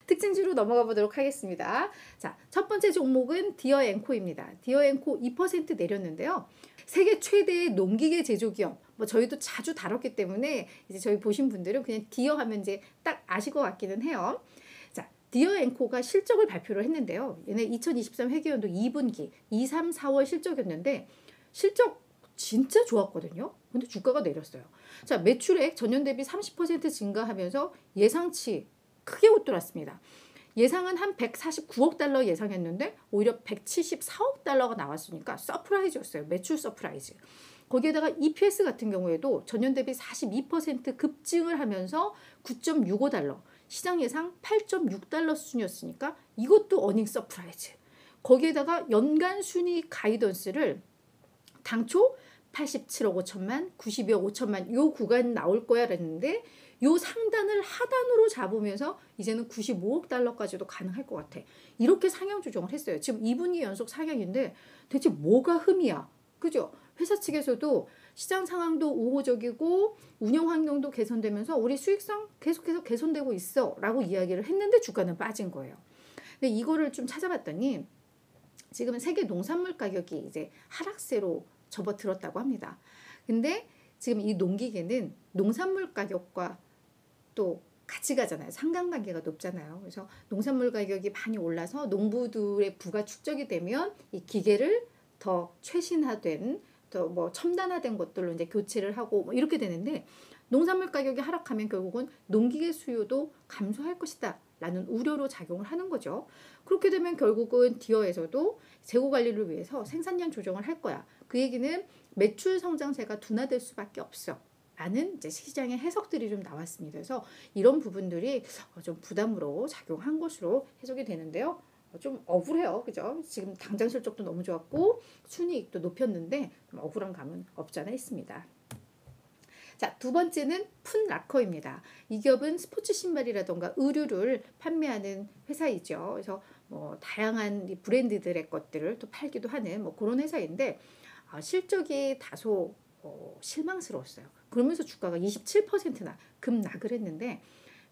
특징주로 넘어가 보도록 하겠습니다. 자, 첫 번째 종목은 디어앤코입니다. 디어앤코 2% 내렸는데요. 세계 최대의 농기계 제조기업, 뭐 저희도 자주 다뤘기 때문에 이제 저희 보신 분들은 그냥 디어 하면 이제 딱 아실 것 같기는 해요. 자, 디어앤코가 실적을 발표를 했는데요. 얘네 2023 회계연도 2분기 2, 3, 4월 실적이었는데 실적 진짜 좋았거든요. 근데 주가가 내렸어요. 자, 매출액 전년 대비 30% 증가하면서 예상치 크게 웃돌았습니다. 예상은 한 149억 달러 예상했는데 오히려 174억 달러가 나왔으니까 서프라이즈였어요. 매출 서프라이즈. 거기에다가 EPS 같은 경우에도 전년 대비 42% 급증을 하면서 9.65달러, 시장 예상 8.6달러 수준이었으니까 이것도 어닝 서프라이즈. 거기에다가 연간 순이익 가이던스를 당초 87억 5천만, 92억 5천만 요 구간 나올 거야 그랬는데 요 상단을 하단으로 잡으면서 이제는 95억 달러까지도 가능할 것 같아. 이렇게 상향 조정을 했어요. 지금 2분기 연속 상향인데 대체 뭐가 흠이야? 그죠? 회사 측에서도 시장 상황도 우호적이고 운영 환경도 개선되면서 우리 수익성 계속해서 개선되고 있어 라고 이야기를 했는데 주가는 빠진 거예요. 근데 이거를 좀 찾아봤더니 지금 세계 농산물 가격이 이제 하락세로 접어들었다고 합니다. 근데 지금 이 농기계는 농산물 가격과 또 같이 가잖아요. 상관관계가 높잖아요. 그래서 농산물 가격이 많이 올라서 농부들의 부가 축적이 되면 이 기계를 더 최신화된 더 뭐 첨단화된 것들로 이제 교체를 하고 뭐 이렇게 되는데 농산물 가격이 하락하면 결국은 농기계 수요도 감소할 것이다 라는 우려로 작용을 하는 거죠. 그렇게 되면 결국은 디어에서도 재고 관리를 위해서 생산량 조정을 할 거야. 그 얘기는 매출 성장세가 둔화될 수밖에 없어. 라는 이제 시장의 해석들이 좀 나왔습니다. 그래서 이런 부분들이 좀 부담으로 작용한 것으로 해석이 되는데요. 좀 억울해요. 그죠? 지금 당장 실적도 너무 좋았고 순이익도 높였는데 좀 억울한 감은 없지 않아 있습니다. 자, 두 번째는 풋라커입니다. 이 기업은 스포츠 신발이라던가 의류를 판매하는 회사이죠. 그래서 뭐 다양한 브랜드들의 것들을 또 팔기도 하는 뭐 그런 회사인데 실적이 다소 실망스러웠어요. 그러면서 주가가 27%나 급락을 했는데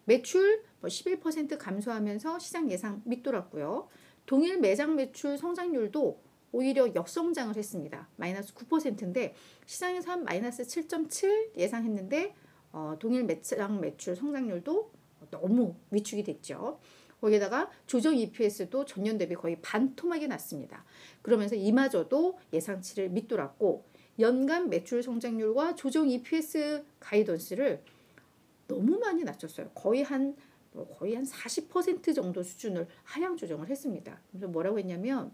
매출 11% 감소하면서 시장 예상 밑돌았고요. 동일 매장 매출 성장률도 오히려 역성장을 했습니다. 마이너스 9%인데 시장에서 한 마이너스 7.7 예상했는데 동일 매장 매출 성장률도 너무 위축이 됐죠. 거기에다가 조정 EPS도 전년 대비 거의 반토막이 났습니다. 그러면서 이마저도 예상치를 밑돌았고 연간 매출 성장률과 조정 EPS 가이던스를 너무 많이 낮췄어요. 거의 한 40% 정도 수준을 하향 조정을 했습니다. 그래서 뭐라고 했냐면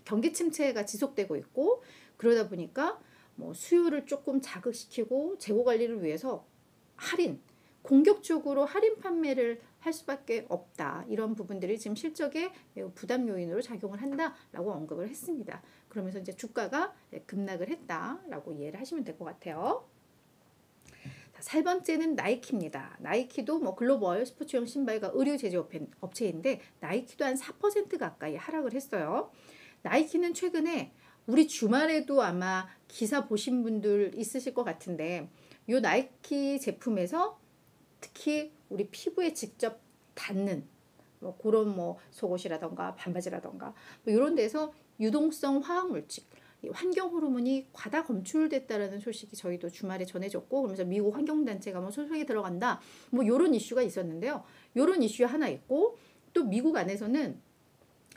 경기 침체가 지속되고 있고 그러다 보니까 뭐 수요를 조금 자극시키고 재고 관리를 위해서 공격적으로 할인 판매를 할 수밖에 없다. 이런 부분들이 지금 실적에 매우 부담 요인으로 작용을 한다라고 언급을 했습니다. 그러면서 이제 주가가 급락을 했다라고 이해를 하시면 될 것 같아요. 세 번째는 나이키입니다. 나이키도 뭐 글로벌 스포츠용 신발과 의류 제조 업체인데 나이키도 한 4% 가까이 하락을 했어요. 나이키는 최근에 우리 주말에도 아마 기사 보신 분들 있으실 것 같은데 이 나이키 제품에서 특히 우리 피부에 직접 닿는 뭐 그런 뭐 속옷이라던가 반바지라던가 뭐 이런 데서 유동성 화학물질 환경 호르몬이 과다 검출됐다라는 소식이 저희도 주말에 전해졌고 그러면서 미국 환경단체가 뭐 소송에 들어간다 뭐 이런 이슈가 있었는데요. 이런 이슈 하나 있고 또 미국 안에서는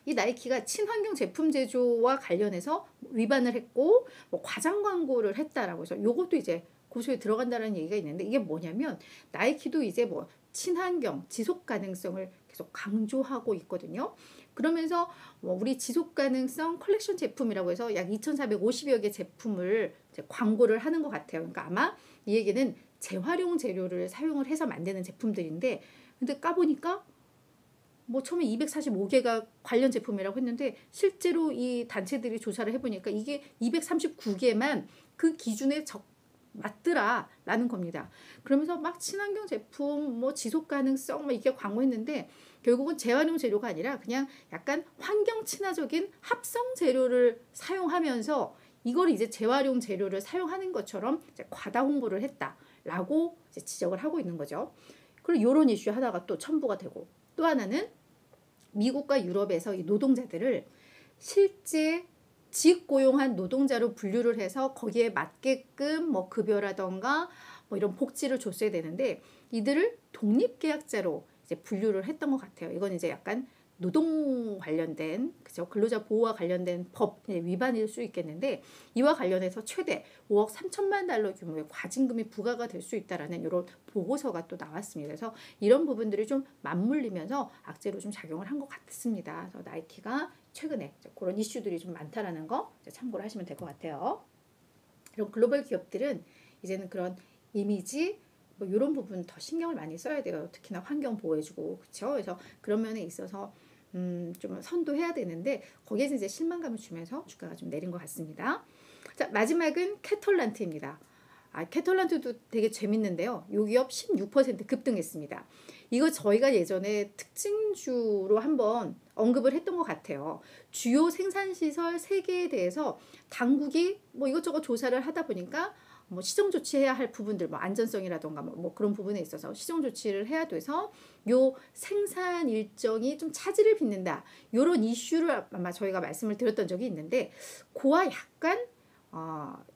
이 나이키가 친환경 제품 제조와 관련해서 위반을 했고 뭐 과장 광고를 했다라고 해서 이것도 이제 고소에 들어간다는 얘기가 있는데 이게 뭐냐면 나이키도 이제 뭐 친환경 지속 가능성을 계속 강조하고 있거든요. 그러면서 뭐 우리 지속 가능성 컬렉션 제품이라고 해서 약 2,450여 개 제품을 이제 광고를 하는 것 같아요. 그러니까 아마 이 얘기는 재활용 재료를 사용을 해서 만드는 제품들인데 근데 까보니까 뭐 처음에 245개가 관련 제품이라고 했는데 실제로 이 단체들이 조사를 해보니까 이게 239개만 그 기준에 맞더라라는 겁니다. 그러면서 막 친환경 제품, 뭐 지속 가능성, 뭐 이게 광고했는데 결국은 재활용 재료가 아니라 그냥 약간 환경 친화적인 합성 재료를 사용하면서 이걸 이제 재활용 재료를 사용하는 것처럼 이제 과다 홍보를 했다라고 이제 지적을 하고 있는 거죠. 그리고 이런 이슈 하다가 또 첨부가 되고 또 하나는 미국과 유럽에서 이 노동자들을 실제 직고용한 노동자로 분류를 해서 거기에 맞게끔 뭐 급여라던가 뭐 이런 복지를 줬어야 되는데 이들을 독립계약자로 이제 분류를 했던 것 같아요. 이건 이제 약간 노동 관련된 그죠 근로자 보호와 관련된 법 위반일 수 있겠는데 이와 관련해서 최대 5억 3천만 달러 규모의 과징금이 부과가 될 수 있다라는 이런 보고서가 또 나왔습니다. 그래서 이런 부분들이 좀 맞물리면서 악재로 좀 작용을 한 것 같습니다. 그래서 나이키가 최근에 그런 이슈들이 좀 많다라는 거 참고를 하시면 될 것 같아요. 이런 글로벌 기업들은 이제는 그런 이미지 뭐 이런 부분 더 신경을 많이 써야 돼요. 특히나 환경 보호해주고 그렇죠. 그래서 그런 면에 있어서 좀 선도해야 되는데 거기에서 이제 실망감을 주면서 주가가 좀 내린 것 같습니다. 자 마지막은 캐털란트입니다. 캐털란트도 되게 재밌는데요. 이 기업 16% 급등했습니다. 이거 저희가 예전에 특징주로 한번 언급을 했던 것 같아요. 주요 생산시설 3개에 대해서 당국이 뭐 이것저것 조사를 하다 보니까 뭐 시정 조치해야 할 부분들, 뭐 안전성이라던가 뭐 그런 부분에 있어서 시정 조치를 해야 돼서 요 생산 일정이 좀 차질을 빚는다. 요런 이슈를 아마 저희가 말씀을 드렸던 적이 있는데 그와 약간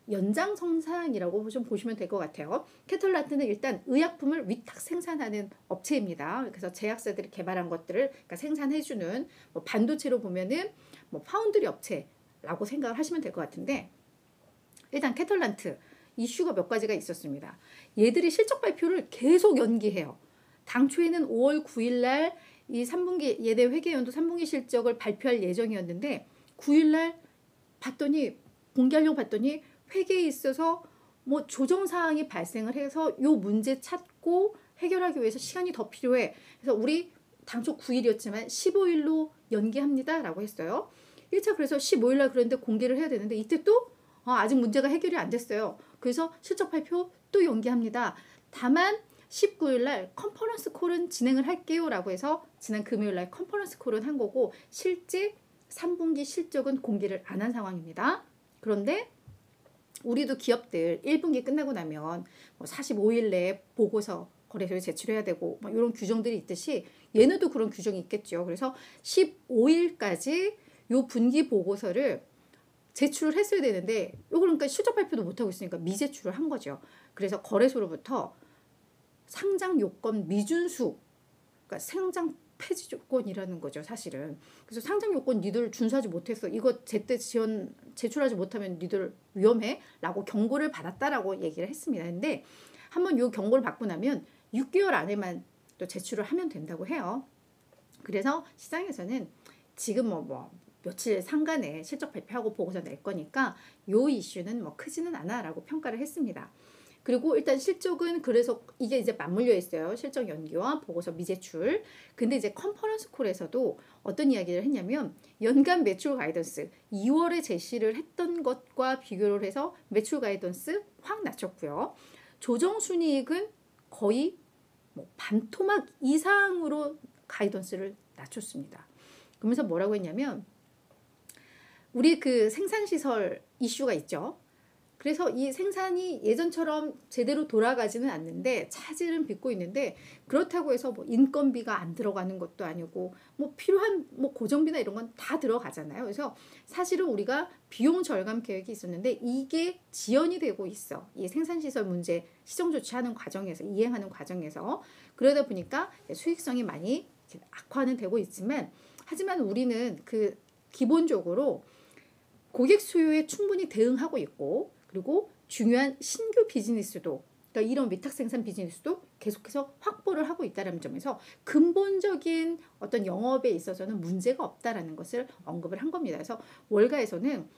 연장선상이라고 좀 보시면 될 것 같아요. 캐털란트는 일단 의약품을 위탁 생산하는 업체입니다. 그래서 제약사들이 개발한 것들을 그러니까 생산해주는 뭐 반도체로 보면은 뭐 파운드리 업체라고 생각을 하시면 될 것 같은데 일단 캐털란트 이슈가 몇 가지가 있었습니다. 얘들이 실적 발표를 계속 연기해요. 당초에는 5월 9일 날 이 3분기 얘네 회계연도 3분기 실적을 발표할 예정이었는데 9일 날 봤더니 공개하려고 봤더니 회계에 있어서 뭐 조정 사항이 발생을 해서 요 문제 찾고 해결하기 위해서 시간이 더 필요해. 그래서 우리 당초 9일이었지만 15일로 연기합니다라고 했어요. 1차 그래서 15일 날 그랬는데 공개를 해야 되는데 이때 또 아직 문제가 해결이 안 됐어요. 그래서 실적 발표 또 연기합니다. 다만 19일 날 컨퍼런스 콜은 진행을 할게요 라고 해서 지난 금요일 날 컨퍼런스 콜은 한 거고 실제 3분기 실적은 공개를 안 한 상황입니다. 그런데 우리도 기업들 1분기 끝나고 나면 45일 내에 보고서 거래소에 제출해야 되고 뭐 이런 규정들이 있듯이 얘네도 그런 규정이 있겠죠. 그래서 15일까지 요 분기 보고서를 제출을 했어야 되는데 이거 그러니까 실적 발표도 못하고 있으니까 미제출을 한 거죠. 그래서 거래소로부터 상장 요건 미준수, 그러니까 상장 폐지 조건이라는 거죠, 사실은. 그래서 상장 요건 니들 준수하지 못했어. 이거 제때 제출하지 못하면 니들 위험해. 라고 경고를 받았다라고 얘기를 했습니다. 근데 한번 요 경고를 받고 나면 6개월 안에만 또 제출을 하면 된다고 해요. 그래서 시장에서는 지금 뭐 며칠 상간에 실적 발표하고 보고서 낼 거니까 요 이슈는 뭐 크지는 않아라고 평가를 했습니다. 그리고 일단 실적은 그래서 이게 이제 맞물려 있어요. 실적 연기와 보고서 미제출. 근데 이제 컨퍼런스 콜에서도 어떤 이야기를 했냐면 연간 매출 가이던스 2월에 제시를 했던 것과 비교를 해서 매출 가이던스 확 낮췄고요. 조정 순이익은 거의 뭐 반토막 이상으로 가이던스를 낮췄습니다. 그러면서 뭐라고 했냐면 우리 그 생산시설 이슈가 있죠. 그래서 이 생산이 예전처럼 제대로 돌아가지는 않는데 차질은 빚고 있는데 그렇다고 해서 뭐 인건비가 안 들어가는 것도 아니고 뭐 필요한 뭐 고정비나 이런 건 다 들어가잖아요. 그래서 사실은 우리가 비용 절감 계획이 있었는데 이게 지연이 되고 있어. 이 생산시설 문제 시정 조치하는 과정에서 이행하는 과정에서 그러다 보니까 수익성이 많이 악화는 되고 있지만 하지만 우리는 그 기본적으로 고객 수요에 충분히 대응하고 있고 그리고 중요한 신규 비즈니스도 그러니까 이런 위탁 생산 비즈니스도 계속해서 확보를 하고 있다는 점에서 근본적인 어떤 영업에 있어서는 문제가 없다라는 것을 언급을 한 겁니다. 그래서 월가에서는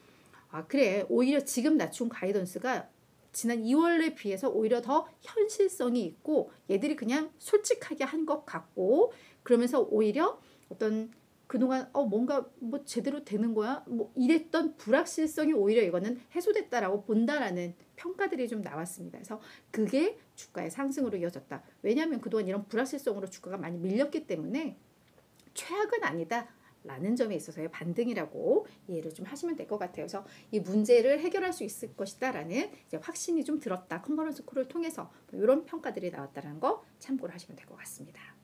그래 오히려 지금 낮춘 가이던스가 지난 2월에 비해서 오히려 더 현실성이 있고 얘들이 그냥 솔직하게 한 것 같고 그러면서 오히려 어떤 그동안 뭔가 뭐 제대로 되는 거야? 뭐 이랬던 불확실성이 오히려 이거는 해소됐다라고 본다라는 평가들이 좀 나왔습니다. 그래서 그게 주가의 상승으로 이어졌다. 왜냐하면 그동안 이런 불확실성으로 주가가 많이 밀렸기 때문에 최악은 아니다. 라는 점에 있어서의 반등이라고 이해를 좀 하시면 될 것 같아요. 그래서 이 문제를 해결할 수 있을 것이다라는 이제 확신이 좀 들었다. 컨퍼런스 콜을 통해서 이런 평가들이 나왔다는 거 참고를 하시면 될 것 같습니다.